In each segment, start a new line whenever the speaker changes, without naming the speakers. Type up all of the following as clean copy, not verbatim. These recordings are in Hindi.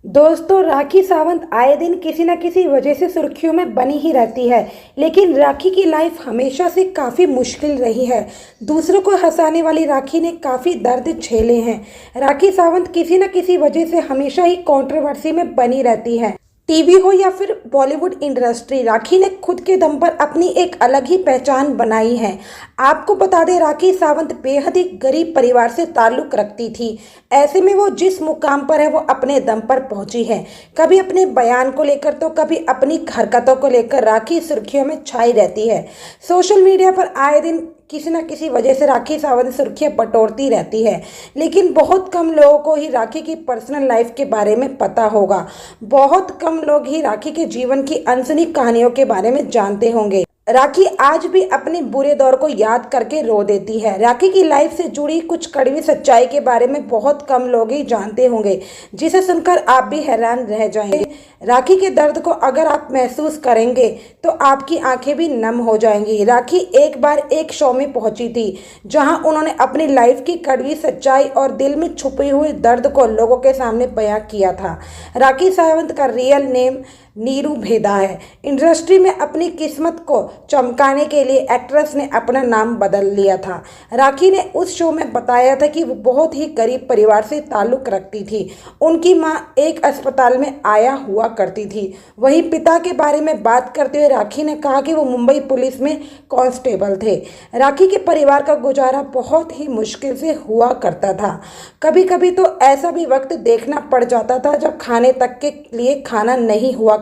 दोस्तों, राखी सावंत आए दिन किसी न किसी वजह से सुर्खियों में बनी ही रहती है। लेकिन राखी की लाइफ हमेशा से काफ़ी मुश्किल रही है। दूसरों को हंसाने वाली राखी ने काफ़ी दर्द झेले हैं। राखी सावंत किसी न किसी वजह से हमेशा ही कंट्रोवर्सी में बनी रहती है। टीवी हो या फिर बॉलीवुड इंडस्ट्री, राखी ने खुद के दम पर अपनी एक अलग ही पहचान बनाई है। आपको बता दें, राखी सावंत बेहद ही गरीब परिवार से ताल्लुक़ रखती थी। ऐसे में वो जिस मुकाम पर है वो अपने दम पर पहुंची है। कभी अपने बयान को लेकर तो कभी अपनी हरकतों को लेकर राखी सुर्खियों में छाई रहती है। सोशल मीडिया पर आए दिन किसी न किसी वजह से राखी सावंत सुर्खियां बटोरती रहती है। लेकिन बहुत कम लोगों को ही राखी की पर्सनल लाइफ के बारे में पता होगा। बहुत कम लोग ही राखी के जीवन की अनसुनी कहानियों के बारे में जानते होंगे। राखी आज भी अपने बुरे दौर को याद करके रो देती है। राखी की लाइफ से जुड़ी कुछ कड़वी सच्चाई के बारे में बहुत कम लोग ही जानते होंगे, जिसे सुनकर आप भी हैरान रह जाएंगे। राखी के दर्द को अगर आप महसूस करेंगे तो आपकी आंखें भी नम हो जाएंगी। राखी एक बार एक शो में पहुंची थी, जहां उन्होंने अपनी लाइफ की कड़वी सच्चाई और दिल में छुपे हुए दर्द को लोगों के सामने बयां किया था। राखी सावंत का रियल नेम नीरू भेदा है। इंडस्ट्री में अपनी किस्मत को चमकाने के लिए एक्ट्रेस ने अपना नाम बदल लिया था। राखी ने उस शो में बताया था कि वो बहुत ही गरीब परिवार से ताल्लुक़ रखती थी। उनकी मां एक अस्पताल में आया हुआ करती थी। वहीं पिता के बारे में बात करते हुए राखी ने कहा कि वो मुंबई पुलिस में कांस्टेबल थे। राखी के परिवार का गुजारा बहुत ही मुश्किल से हुआ करता था। कभी कभी तो ऐसा भी वक्त देखना पड़ जाता था जब खाने तक के लिए खाना नहीं हुआ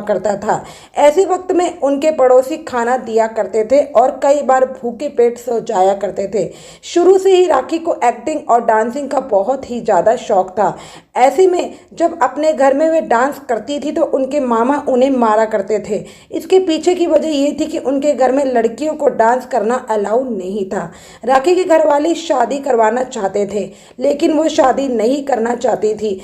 करता था ऐसे वक्त में उनके पड़ोसी खाना दिया करते थे और कई बार भूखे पेट सो जाया करते थे। शुरू से ही राखी को एक्टिंग और डांसिंग का बहुत ही ज़्यादा शौक था। ऐसे में जब अपने घर में वे डांस करती थी तो उनके मामा उन्हें मारा करते थे। इसके पीछे की वजह ये थी कि उनके घर में लड़कियों को डांस करना अलाउ नहीं था। राखी के घर वाले शादी करवाना चाहते थे, लेकिन वो शादी नहीं करना चाहती थी।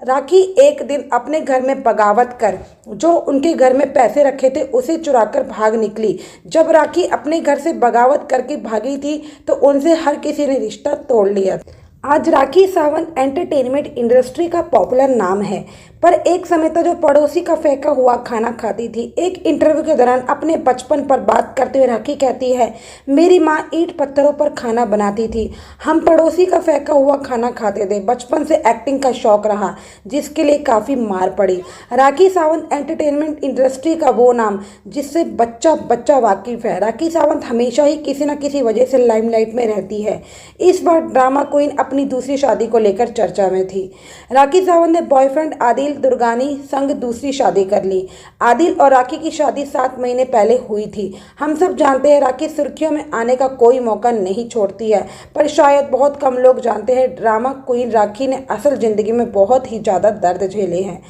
राखी एक दिन अपने घर में बगावत कर जो उनके घर में पैसे रखे थे उसे चुराकर भाग निकली। जब राखी अपने घर से बगावत करके भागी थी तो उनसे हर किसी ने रिश्ता तोड़ लिया। आज राखी सावंत एंटरटेनमेंट इंडस्ट्री का पॉपुलर नाम है, पर एक समय था जो पड़ोसी का फेंका हुआ खाना खाती थी। एक इंटरव्यू के दौरान अपने बचपन पर बात करते हुए राखी कहती है, मेरी माँ ईंट पत्थरों पर खाना बनाती थी, हम पड़ोसी का फेंका हुआ खाना खाते थे। बचपन से एक्टिंग का शौक रहा, जिसके लिए काफ़ी मार पड़ी। राखी सावंत एंटरटेनमेंट इंडस्ट्री का वो नाम जिससे बच्चा बच्चा वाकिफ है। राखी सावंत हमेशा ही किसी न किसी वजह से लाइमलाइट में रहती है। इस बार ड्रामा क्वीन अपनी दूसरी शादी को लेकर चर्चा में थी। राखी सावंत ने बॉयफ्रेंड आदिल दुर्गानी संग दूसरी शादी कर ली। आदिल और राखी की शादी 7 महीने पहले हुई थी। हम सब जानते हैं राखी सुर्खियों में आने का कोई मौका नहीं छोड़ती है, पर शायद बहुत कम लोग जानते हैं ड्रामा क्वीन राखी ने असल जिंदगी में बहुत ही ज़्यादा दर्द झेले हैं।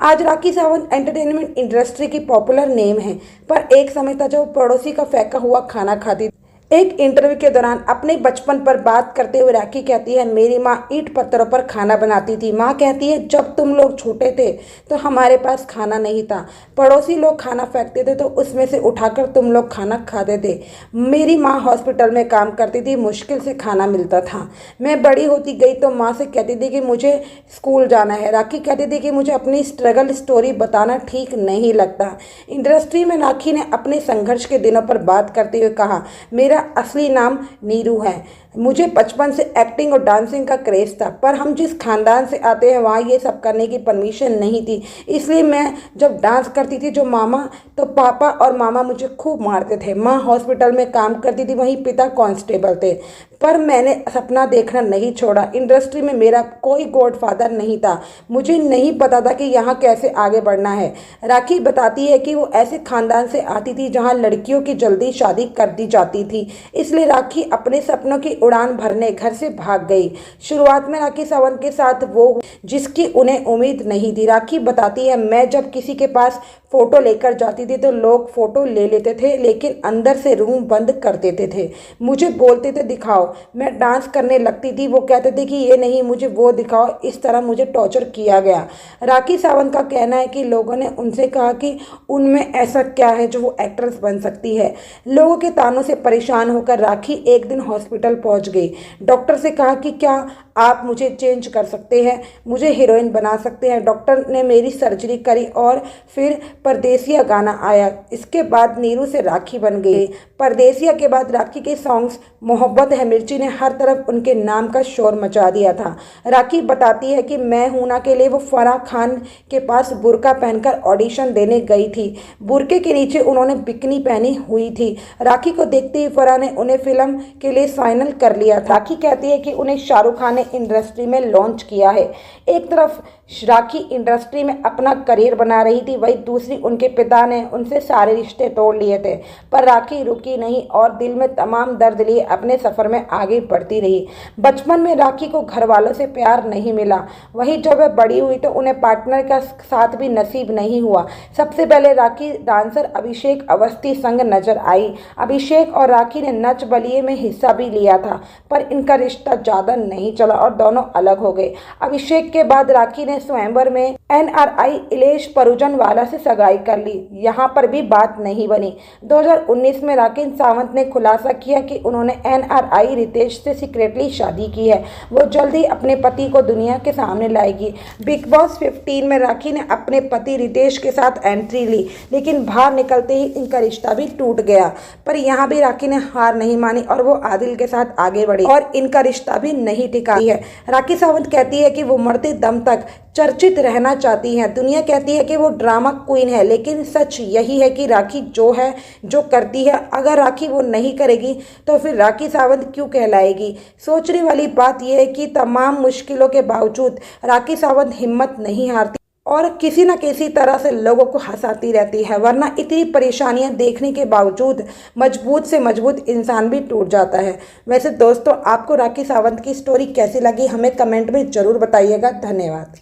आज राखी सावंत एंटरटेनमेंट इंडस्ट्री की पॉपुलर नेम है, पर एक समय था जब पड़ोसी का फेंका हुआ खाना खाती। एक इंटरव्यू के दौरान अपने बचपन पर बात करते हुए राखी कहती है, मेरी माँ ईंट पत्थरों पर खाना बनाती थी। माँ कहती है, जब तुम लोग छोटे थे तो हमारे पास खाना नहीं था, पड़ोसी लोग खाना फेंकते थे तो उसमें से उठाकर तुम लोग खाना खाते थे। मेरी माँ हॉस्पिटल में काम करती थी, मुश्किल से खाना मिलता था। मैं बड़ी होती गई तो माँ से कहती थी कि मुझे स्कूल जाना है। राखी कहती थी कि मुझे अपनी स्ट्रगल स्टोरी बताना ठीक नहीं लगता। इंडस्ट्री में राखी ने अपने संघर्ष के दिनों पर बात करते हुए कहा, मेरा असली नाम नीरू है। मुझे बचपन से एक्टिंग और डांसिंग का क्रेज था, पर हम जिस खानदान से आते हैं वहाँ ये सब करने की परमिशन नहीं थी। इसलिए मैं जब डांस करती थी तो पापा और मामा मुझे खूब मारते थे। माँ हॉस्पिटल में काम करती थी, वहीं पिता कांस्टेबल थे, पर मैंने सपना देखना नहीं छोड़ा। इंडस्ट्री में मेरा कोई गॉडफादर नहीं था, मुझे नहीं पता था कि यहाँ कैसे आगे बढ़ना है। राखी बताती है कि वो ऐसे खानदान से आती थी जहाँ लड़कियों की जल्दी शादी कर दी जाती थी, इसलिए राखी अपने सपनों की उड़ान भरने घर से भाग गई। शुरुआत में राखी सावंत के साथ वो जिसकी उन्हें उम्मीद नहीं थी। राखी बताती है, मैं जब किसी के पास फ़ोटो लेकर जाती थी तो लोग फ़ोटो ले लेते थे, लेकिन अंदर से रूम बंद कर देते थे। मुझे बोलते थे दिखाओ, मैं डांस करने लगती थी, वो कहते थे कि ये नहीं मुझे वो दिखाओ। इस तरह मुझे टॉर्चर किया गया। राखी सावंत का कहना है कि लोगों ने उनसे कहा कि उनमें ऐसा क्या है जो वो एक्ट्रेस बन सकती है। लोगों के तानों से परेशान होकर राखी एक दिन हॉस्पिटल पहुंच गई। डॉक्टर से कहा कि क्या आप मुझे चेंज कर सकते हैं, मुझे हीरोइन बना सकते हैं। डॉक्टर ने मेरी सर्जरी करी और फिर परदेसिया गाना आया। इसके बाद नीरू से राखी बन गई। परदेसिया के बाद राखी के सॉन्ग्स मोहब्बत है मिर्ची ने हर तरफ उनके नाम का शोर मचा दिया था। राखी बताती है कि मैं हूं ना के लिए वो फराह खान के पास बुर्का पहनकर ऑडिशन देने गई थी। बुर्के के नीचे उन्होंने बिकनी पहनी हुई थी। राखी को देखते ही फराह ने उन्हें फिल्म के लिए फाइनल कर लिया था। राखी कहती है कि उन्हें शाहरुख खान ने इंडस्ट्री में लॉन्च किया है। एक तरफ राखी इंडस्ट्री में अपना करियर बना रही थी, वहीं दूसरी उनके पिता ने उनसे सारे रिश्ते तोड़ लिए थे। पर राखी रुकी नहीं और दिल में तमाम दर्द लिए अपने सफ़र में आगे बढ़ती रही। बचपन में राखी को घर वालों से प्यार नहीं मिला, वहीं जब वह बड़ी हुई तो उन्हें पार्टनर का साथ भी नसीब नहीं हुआ। सबसे पहले राखी डांसर अभिषेक अवस्थी संग नजर आई। अभिषेक और राखी ने नच बलिए में हिस्सा भी लिया था, पर इनका रिश्ता ज़्यादा नहीं चला और दोनों अलग हो गए। अभिषेक के बाद राखी ने स्वयंवर में NRI इलेश परुजनवाला से सगाई कर ली। यहाँ पर भी बात नहीं बनी। 2019 में राखी सावंत ने खुलासा किया कि उन्होंने NRI रितेश से सीक्रेटली शादी की है। वो जल्द ही अपने पति को दुनिया के सामने लाएगी। बिग बॉस 15 में राखी ने अपने पति रितेश के साथ एंट्री ली, लेकिन बाहर निकलते ही इनका रिश्ता भी टूट गया। पर यहाँ भी राखी ने हार नहीं मानी और वो आदिल के साथ आगे बढ़ी और इनका रिश्ता भी नहीं टिका है। राखी सावंत कहती है कि वो मरते दम तक चर्चित रहना चाहती हैं। दुनिया कहती है कि वो ड्रामा क्वीन है, लेकिन सच यही है कि राखी जो है जो करती है, अगर राखी वो नहीं करेगी तो फिर राखी सावंत क्यों कहलाएगी। सोचने वाली बात यह है कि तमाम मुश्किलों के बावजूद राखी सावंत हिम्मत नहीं हारती और किसी न किसी तरह से लोगों को हंसाती रहती है, वरना इतनी परेशानियां देखने के बावजूद मजबूत से मजबूत इंसान भी टूट जाता है। वैसे दोस्तों, आपको राखी सावंत की स्टोरी कैसी लगी हमें कमेंट में ज़रूर बताइएगा। धन्यवाद।